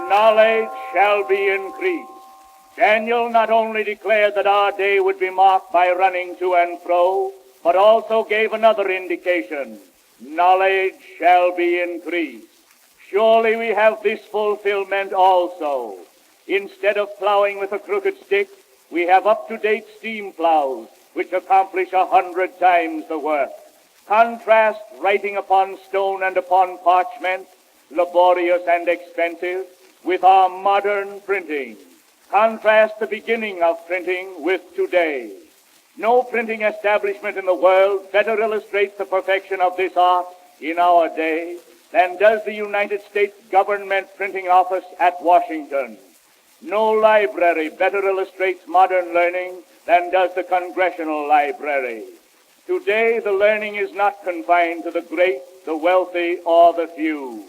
knowledge shall be increased. Daniel not only declared that our day would be marked by running to and fro, but also gave another indication. Knowledge shall be increased. Surely we have this fulfillment also. Instead of plowing with a crooked stick, we have up-to-date steam plows, which accomplish 100 times the work. Contrast writing upon stone and upon parchment, laborious and expensive, with our modern printing. Contrast the beginning of printing with today. No printing establishment in the world better illustrates the perfection of this art in our day than does the United States Government Printing Office at Washington. No library better illustrates modern learning than does the Congressional Library. Today, the learning is not confined to the great, the wealthy, or the few.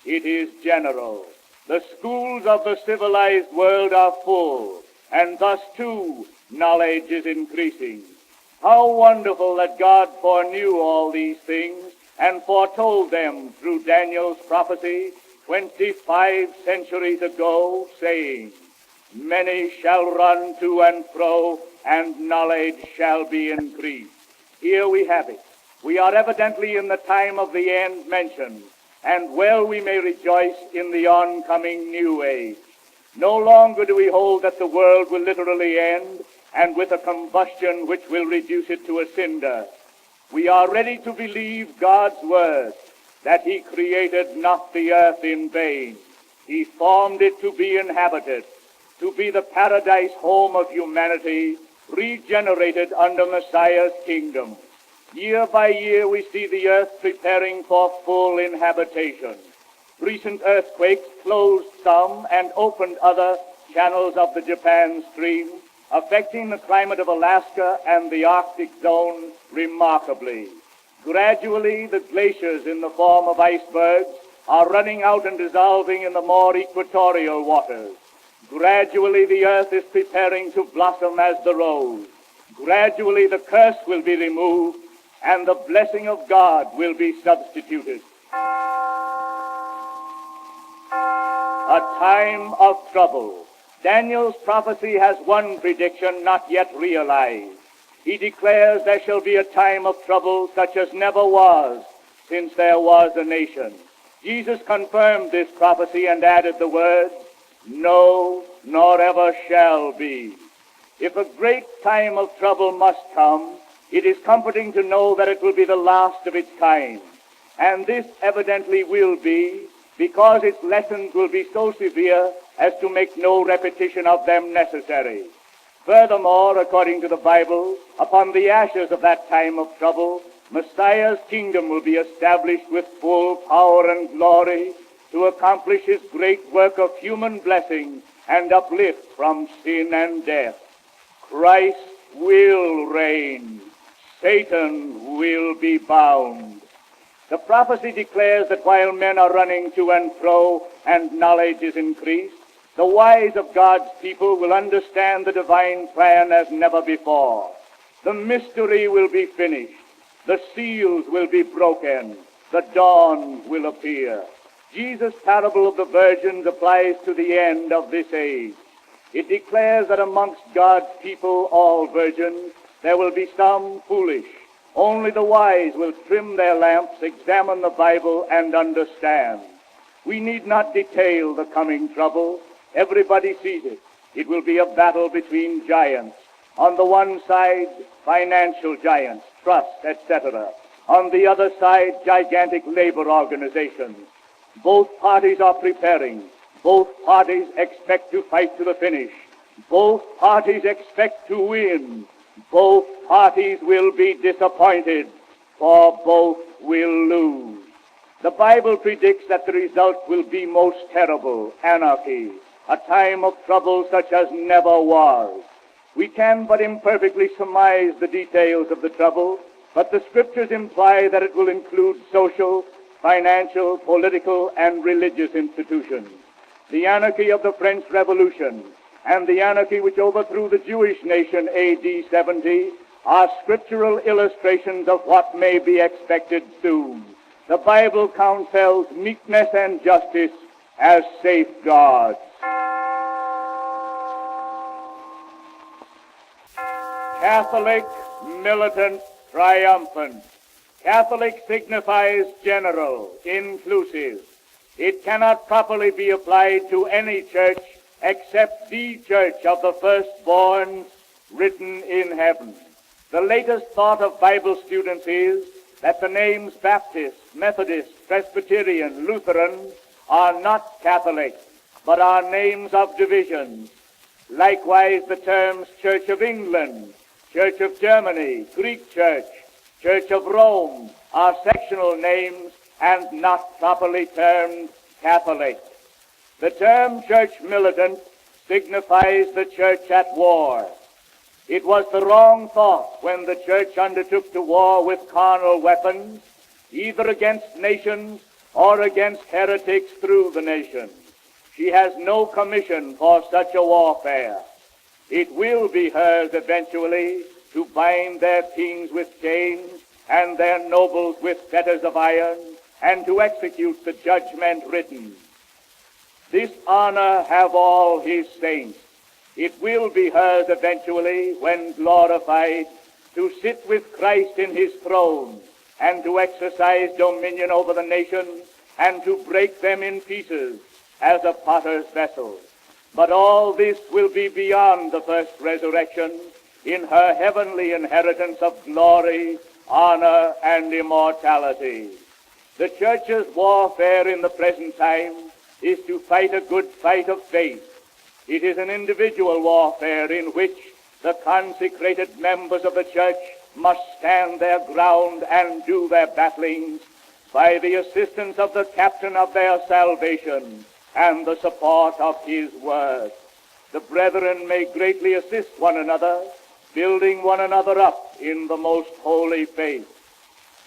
It is general. The schools of the civilized world are full, and thus, too, knowledge is increasing. How wonderful that God foreknew all these things and foretold them through Daniel's prophecy 25 centuries ago, saying, "Many shall run to and fro, and knowledge shall be increased." Here we have it. We are evidently in the time of the end mentioned, and well we may rejoice in the oncoming new age. No longer do we hold that the world will literally end, and with a combustion which will reduce it to a cinder. We are ready to believe God's word, that he created not the earth in vain. He formed it to be inhabited, to be the paradise home of humanity, regenerated under Messiah's kingdom. Year by year we see the earth preparing for full inhabitation. Recent earthquakes closed some and opened other channels of the Japan stream, affecting the climate of Alaska and the Arctic zone remarkably. Gradually, the glaciers in the form of icebergs are running out and dissolving in the more equatorial waters. Gradually, the earth is preparing to blossom as the rose. Gradually, the curse will be removed, and the blessing of God will be substituted. A time of trouble. Daniel's prophecy has one prediction not yet realized. He declares there shall be a time of trouble such as never was since there was a nation. Jesus confirmed this prophecy and added the words, "No, nor ever shall be." If a great time of trouble must come, it is comforting to know that it will be the last of its kind. And this evidently will be, because its lessons will be so severe as to make no repetition of them necessary. Furthermore, according to the Bible, upon the ashes of that time of trouble, Messiah's kingdom will be established with full power and glory to accomplish his great work of human blessing and uplift from sin and death. Christ will reign. Satan will be bound. The prophecy declares that while men are running to and fro and knowledge is increased, the wise of God's people will understand the divine plan as never before. The mystery will be finished. The seals will be broken. The dawn will appear. Jesus' parable of the virgins applies to the end of this age. It declares that amongst God's people, all virgins, there will be some foolish. Only the wise will trim their lamps, examine the Bible, and understand. We need not detail the coming trouble. Everybody sees it. It will be a battle between giants. On the one side, financial giants, trust, etc. On the other side, gigantic labor organizations. Both parties are preparing. Both parties expect to fight to the finish. Both parties expect to win. Both parties will be disappointed, for both will lose. The Bible predicts that the result will be most terrible, anarchy, a time of trouble such as never was. We can but imperfectly surmise the details of the trouble, but the Scriptures imply that it will include social, financial, political, and religious institutions. The anarchy of the French Revolution and the anarchy which overthrew the Jewish nation A.D. 70 are scriptural illustrations of what may be expected soon. The Bible counsels meekness and justice as safeguards. Catholic, militant, triumphant. Catholic signifies general, inclusive. It cannot properly be applied to any church except the church of the firstborn written in heaven. The latest thought of Bible students is that the names Baptist, Methodist, Presbyterian, Lutheran are not Catholic, but are names of divisions. Likewise, the terms Church of England, Church of Germany, Greek Church, Church of Rome are sectional names and not properly termed Catholic. The term church militant signifies the church at war. It was the wrong thought when the church undertook to war with carnal weapons, either against nations or against heretics through the nations. She has no commission for such a warfare. It will be hers eventually to bind their kings with chains and their nobles with fetters of iron, and to execute the judgment written. This honor have all his saints. It will be hers eventually, when glorified, to sit with Christ in his throne, and to exercise dominion over the nations, and to break them in pieces as a potter's vessel. But all this will be beyond the first resurrection, in her heavenly inheritance of glory, honor, and immortality. The church's warfare in the present time is to fight a good fight of faith. It is an individual warfare in which the consecrated members of the church must stand their ground and do their battlings by the assistance of the captain of their salvation and the support of his word. The brethren may greatly assist one another, building one another up in the most holy faith.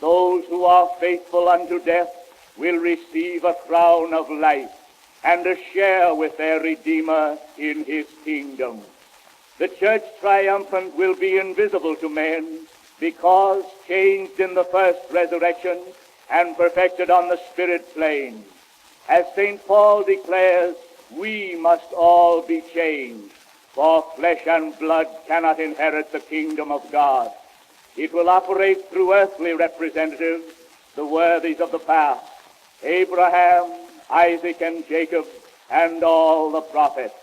Those who are faithful unto death will receive a crown of life and a share with their Redeemer in his kingdom. The church triumphant will be invisible to men because changed in the first resurrection and perfected on the spirit plane. As St. Paul declares, we must all be changed, for flesh and blood cannot inherit the kingdom of God. It will operate through earthly representatives, the worthies of the past, Abraham, Isaac, and Jacob, and all the prophets.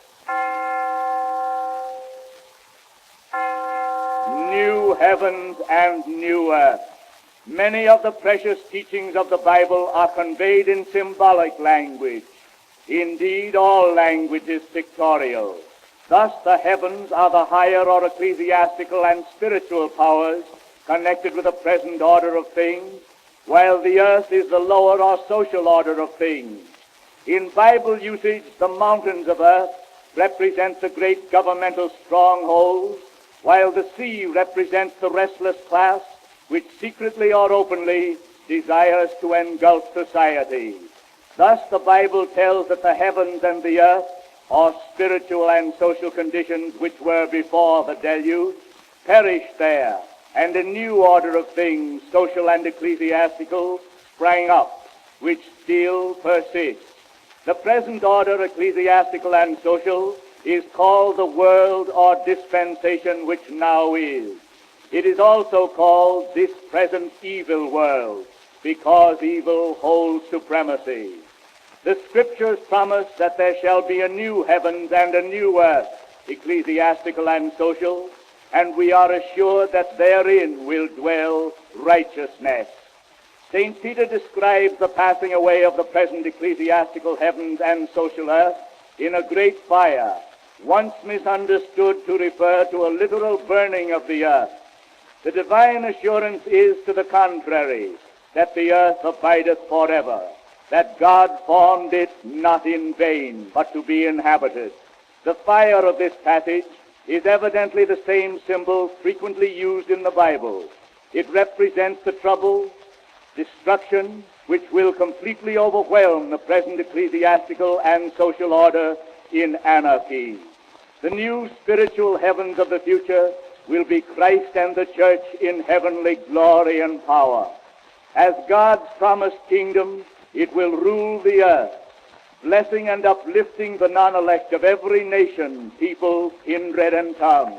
New heavens and new earth. Many of the precious teachings of the Bible are conveyed in symbolic language. Indeed, all language is pictorial. Thus, the heavens are the higher or ecclesiastical and spiritual powers connected with the present order of things, while the earth is the lower or social order of things. In Bible usage, the mountains of earth represent the great governmental strongholds, while the sea represents the restless class which secretly or openly desires to engulf society. Thus, the Bible tells that the heavens and the earth, or spiritual and social conditions which were before the deluge, perished there, and a new order of things, social and ecclesiastical, sprang up, which still persists. The present order, ecclesiastical and social, is called the world or dispensation which now is. It is also called this present evil world, because evil holds supremacy. The Scriptures promise that there shall be a new heavens and a new earth, ecclesiastical and social, and we are assured that therein will dwell righteousness. St. Peter describes the passing away of the present ecclesiastical heavens and social earth in a great fire, once misunderstood to refer to a literal burning of the earth. The divine assurance is to the contrary, that the earth abideth forever, that God formed it not in vain, but to be inhabited. The fire of this passage is evidently the same symbol frequently used in the Bible. It represents the trouble, destruction, which will completely overwhelm the present ecclesiastical and social order in anarchy. The new spiritual heavens of the future will be Christ and the church in heavenly glory and power. As God's promised kingdom, it will rule the earth. blessing and uplifting the non-elect of every nation, people, kindred, and tongue.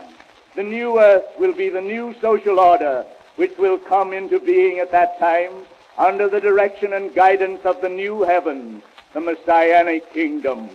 The new earth will be the new social order which will come into being at that time under the direction and guidance of the new heavens, the Messianic kingdom.